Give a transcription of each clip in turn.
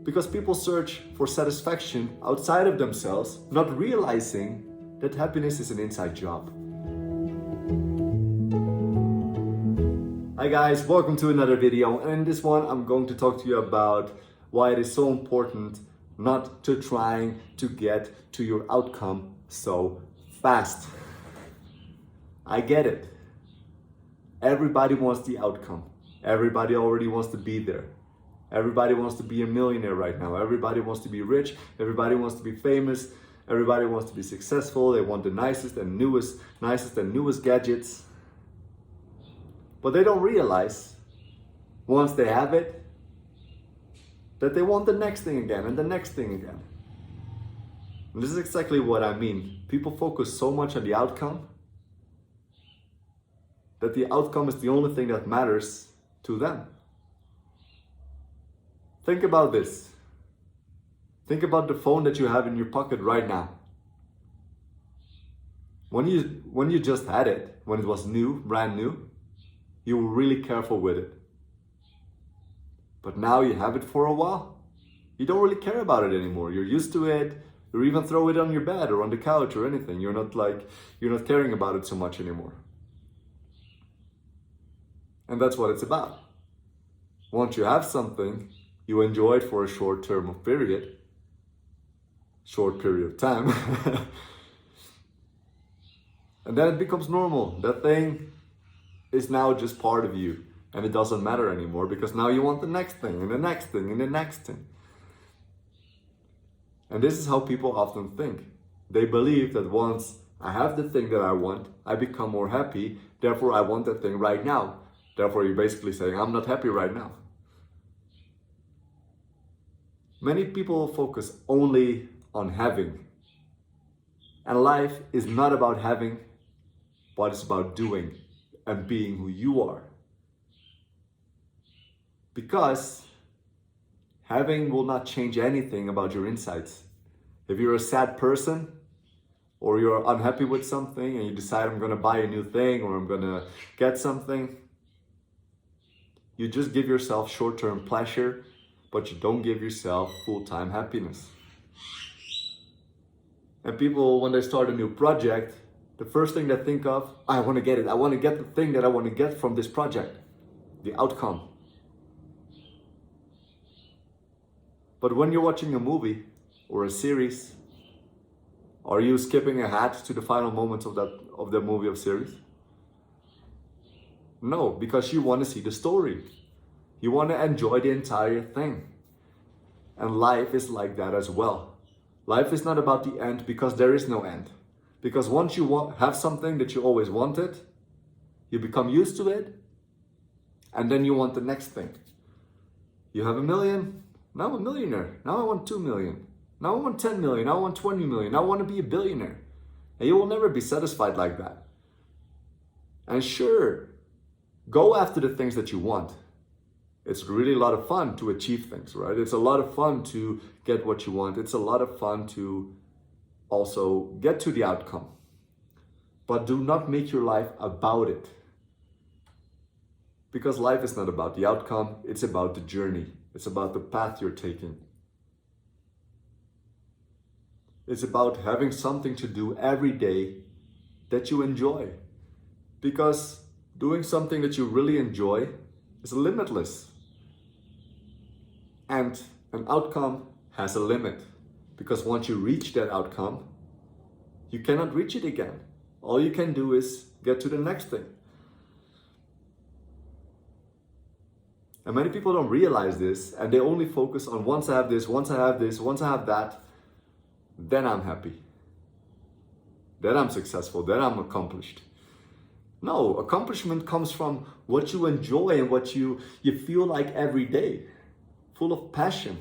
Because people search for satisfaction outside of themselves, not realizing that happiness is an inside job. Hi guys, welcome to another video, and in this one I'm going to talk to you about why it is so important not to trying to get to your outcome so fast. I get it. Everybody wants the outcome. Everybody already wants to be there. Everybody wants to be a millionaire right now. Everybody wants to be rich. Everybody wants to be famous. Everybody wants to be successful. They want the nicest and newest gadgets. But they don't realize, once they have it, that they want the next thing again and the next thing again. And this is exactly what I mean. People focus so much on the outcome that the outcome is the only thing that matters to them. Think about this. Think about the phone that you have in your pocket right now. When you just had it, when it was new, brand new, you were really careful with it. But now you have it for a while. You don't really care about it anymore. You're used to it. You even throw it on your bed or on the couch or anything. You're not caring about it so much anymore. And that's what it's about. Once you have something, you enjoy it for a short period of time. And then it becomes normal. That thing is now just part of you. And it doesn't matter anymore because now you want the next thing and the next thing and the next thing. And this is how people often think. They believe that once I have the thing that I want, I become more happy. Therefore, I want that thing right now. Therefore, you're basically saying, I'm not happy right now. Many people focus only on having. And life is not about having, but it's about doing and being who you are. Because having will not change anything about your insides. If you're a sad person, or you're unhappy with something and you decide I'm gonna buy a new thing or I'm gonna get something, you just give yourself short-term pleasure, but you don't give yourself full-time happiness. And people, when they start a new project, the first thing they think of, I want to get it. I want to get the thing that I want to get from this project, the outcome. But when you're watching a movie or a series, are you skipping ahead to the final moments of the movie or series? No, because you want to see the story. You want to enjoy the entire thing. And life is like that as well. Life is not about the end because there is no end. Because once you have something that you always wanted, you become used to it, and then you want the next thing. You have 1 million, now I'm a millionaire. Now I want 2 million. Now I want 10 million. Now I want 20 million. Now I want to be a billionaire. And you will never be satisfied like that. And sure, go after the things that you want. It's really a lot of fun to achieve things, right? It's a lot of fun to get what you want. It's a lot of fun to also get to the outcome. But do not make your life about it. Because life is not about the outcome, it's about the journey. It's about the path you're taking. It's about having something to do every day that you enjoy. Because doing something that you really enjoy is limitless. And an outcome has a limit. Because once you reach that outcome, you cannot reach it again. All you can do is get to the next thing. And many people don't realize this, and they only focus on once I have this, once I have this, once I have that, then I'm happy. Then I'm successful, then I'm accomplished. No, accomplishment comes from what you enjoy and what you feel like every day, full of passion.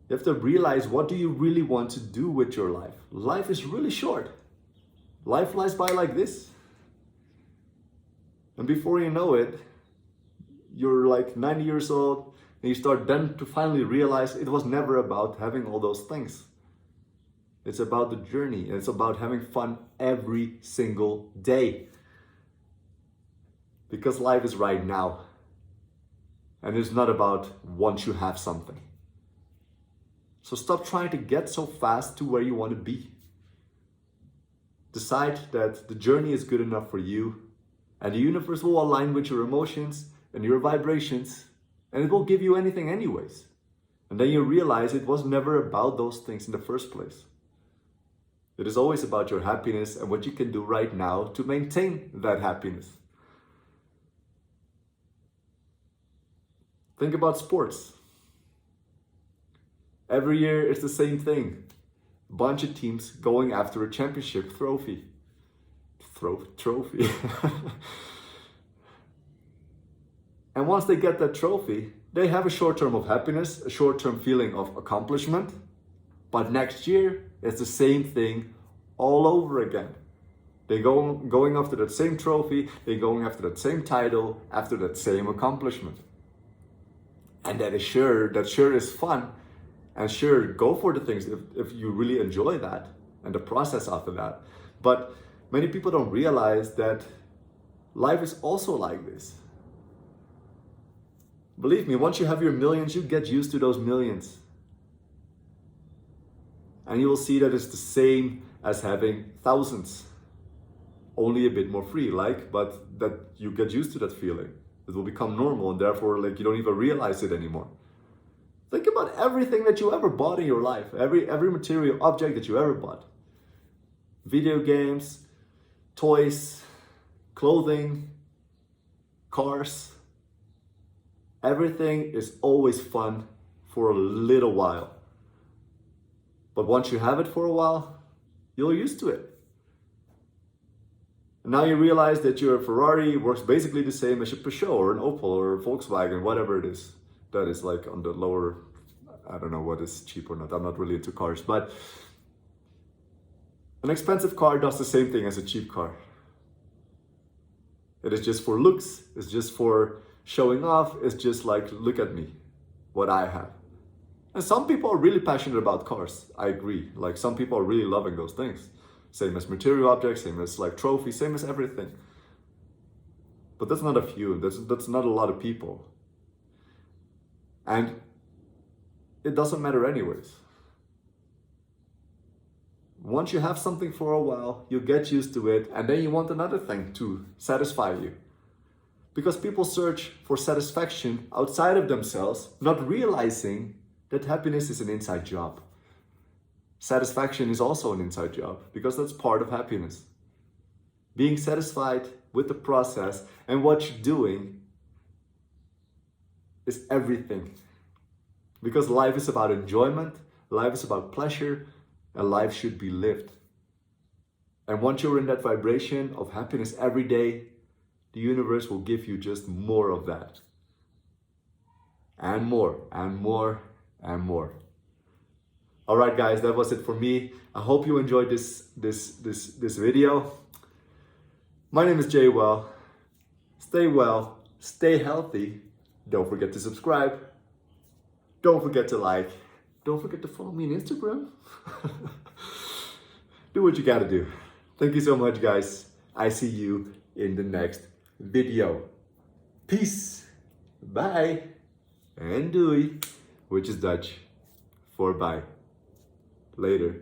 You have to realize, what do you really want to do with your life? Life is really short. Life flies by like this. And before you know it, you're like 90 years old, and you start then to finally realize it was never about having all those things. It's about the journey. It's about having fun every single day. Because life is right now. And it's not about once you have something. So stop trying to get so fast to where you want to be. Decide that the journey is good enough for you, and the universe will align with your emotions and your vibrations, and it will give you anything anyways. And then you realize it was never about those things in the first place. It is always about your happiness and what you can do right now to maintain that happiness. Think about sports. Every year it's the same thing. A bunch of teams going after a championship trophy. Trophy. And once they get that trophy, they have a short term of happiness, a short term feeling of accomplishment. But next year, it's the same thing all over again. They're going after that same trophy, they're going after that same title, after that same accomplishment. And that sure is fun. And sure, go for the things if you really enjoy that and the process after that. But many people don't realize that life is also like this. Believe me, once you have your millions, you get used to those millions. And you will see that it's the same as having thousands. Only a bit more free, but that you get used to that feeling. It will become normal, and therefore you don't even realize it anymore. Think about everything that you ever bought in your life, every material object that you ever bought. Video games, toys, clothing, cars. Everything is always fun for a little while. But once you have it for a while, you're used to it. And now you realize that your Ferrari works basically the same as your Peugeot or an Opel or a Volkswagen, whatever it is. That is on the lower, I don't know what is cheap or not. I'm not really into cars, but an expensive car does the same thing as a cheap car. It is just for looks, it's just for showing off, it's just look at me, what I have. And some people are really passionate about cars, I agree. Some people are really loving those things. Same as material objects, same as trophies, same as everything. But that's not a few, that's not a lot of people. And it doesn't matter anyways. Once you have something for a while, you get used to it, and then you want another thing to satisfy you. Because people search for satisfaction outside of themselves, not realizing that happiness is an inside job. Satisfaction is also an inside job, because that's part of happiness. Being satisfied with the process and what you're doing is everything. Because life is about enjoyment, life is about pleasure, and life should be lived. And once you're in that vibration of happiness every day, the universe will give you just more of that. And more, and more, and more. All right, guys, that was it for me. I hope you enjoyed this video. My name is Jay Well. Stay healthy. Don't forget to subscribe. Don't forget to like. Don't forget to follow me on Instagram. Do what you gotta do. Thank you so much, guys. I see you in the next video. Peace. Bye. En doei, which is Dutch for bye. Later.